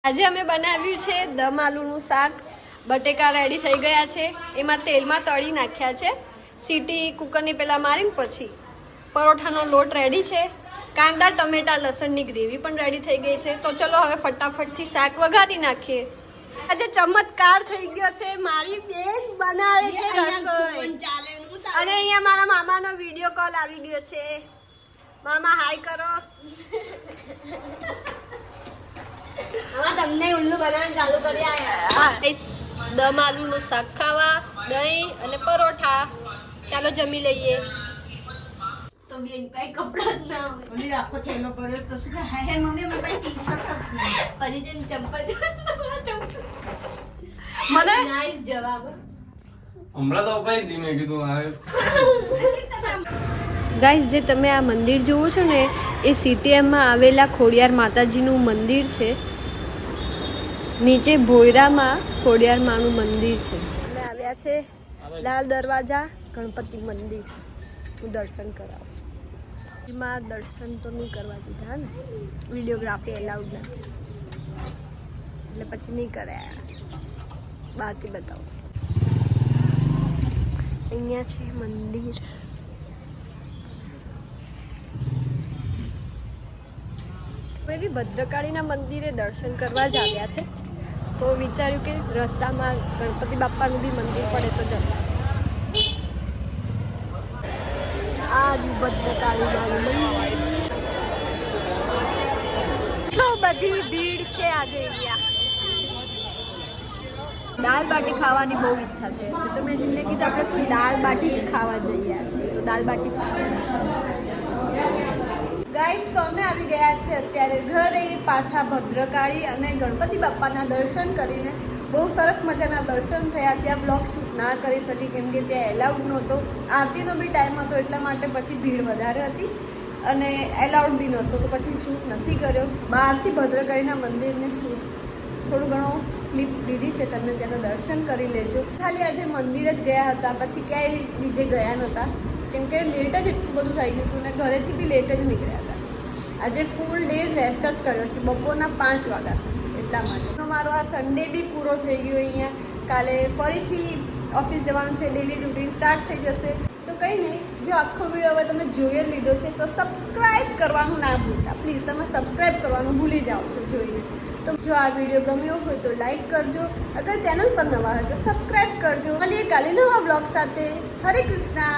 આજે અમે બનાવ્યું છે દમ આલુનું શાક. બટેકા રેડી થઈ ગયા છે, એમાં તેલમાં તળી નાખ્યા છે. સીટી કુકરની પહેલાં મારીને પછી પરોઠાનો લોટ રેડી છે. કાંદા ટમેટા લસણની ગ્રેવી પણ રેડી થઈ ગઈ છે. તો ચલો હવે ફટાફટથી શાક વઘારી નાખીએ. આજે ચમત્કાર થઈ ગયો છે, મારી બેન બનાવે છે રસોઈ અને અહીંયા મારા મામાનો વિડીયો કોલ આવી ગયો છે. મામા હાય કરો. તમને ઉલ્લુ બનાવવાનું ચાલુ કરી આયા. દમ આલુનું શાક ખાવા, દહીં અને પરોઠા. ચાલો જમી લઈએ. તો બેન ભાઈ કપડા જ ના હોય. ઓલી આખો થેલો પડ્યો તો શું હે હે મમ્મી મને ભાઈ ટી-શર્ટ પછી જેમ ચંપલ મને નાઈસ જવાબ. હમણાં તો ભાઈ ધીમે કીધું આવે. ગાઈસ, જે તમે આ મંદિર જોવો છો ને, એ સીટીએમમાં આવેલા ખોડિયાર માતાજીનું મંદિર છે. નીચે ભોયરામાં ખોડિયાર માનું મંદિર છે. અમે આવ્યા છે લાલ દરવાજા ગણપતિ મંદિર. હું દર્શન કરાવું. એમાં દર્શન તો નહીં કરવા દીધા ને, વિડીયોગ્રાફી એલાઉડ નથી એટલે પછી નહીં કરાયા. બહારથી બતાવું. અહીંયા છે મંદિર. કોઈ બી ભદ્રકાળીના મંદિરે દર્શન કરવા જ આવ્યા છે, તો વિચાર્યું કે રસ્તામાં ગણપતિ બાપાનું બી મંદિર પડે તો જતા. આ ભદ્રકાળીનું મંદિર. એટલો બધી ભીડ છે આજે અહીંયા. દાલ બાટી ખાવાની બહુ ઈચ્છા છે, તો મેં જીને કીધું આપણે કોઈ દાલ બાટી જ ખાવા જઈએ છે, તો દાલ બાટી જ ખાવાની. ગાઈસ, તો અમે આવી ગયા છે અત્યારે ઘરે પાછા ભદ્રકાળી અને ગણપતિ બાપાના દર્શન કરીને. બહુ સરસ મજાના દર્શન થયા. ત્યાં બ્લોગ શૂટ ના કરી શકી કેમ કે ત્યાં એલાઉડ નહોતો. આરતીનો બી ટાઈમ હતો એટલા માટે પછી ભીડ વધારે હતી અને એલાઉડ બી નહોતો, તો પછી શૂટ નથી કર્યો. બહારથી ભદ્રકાળીના મંદિરને શૂટ થોડું ઘણું ક્લિપ લીધી છે, તમે ત્યાંના દર્શન કરી લેજો. ખાલી આજે મંદિર જ ગયા હતા, પછી ક્યાંય બીજે ગયા નહોતા કેમ કે લેટ જ એટલું બધું થઈ ગયું હતું ને ઘરેથી બી લેટ જ નીકળ્યા હતા. આજે ફૂલ ડે રેસ્ટ જ કર્યો છે, બપોરના 5 વાગ્યા છે એટલા માટે. મારો આ સન્ડે બી પૂરો થઈ ગયો અહીંયા. કાલે ફરીથી ઓફિસ જવાનું છે, ડેલી રૂટીન સ્ટાર્ટ થઈ જશે. તો કંઈ નહીં, જો આખો વિડીયો હવે તમે જોઈ જ લીધો છે તો સબસ્ક્રાઈબ કરવાનું ના ભૂલતા પ્લીઝ. તમે સબસ્ક્રાઈબ કરવાનું ભૂલી જાઓ છો જોઈને. તો જો આ વિડીયો ગમ્યો હોય તો લાઈક કરજો. અગર ચેનલ પર નવા હોય તો સબસ્ક્રાઈબ કરજો. મળીએ કાલે નવા બ્લોગ સાથે. હરે કૃષ્ણા.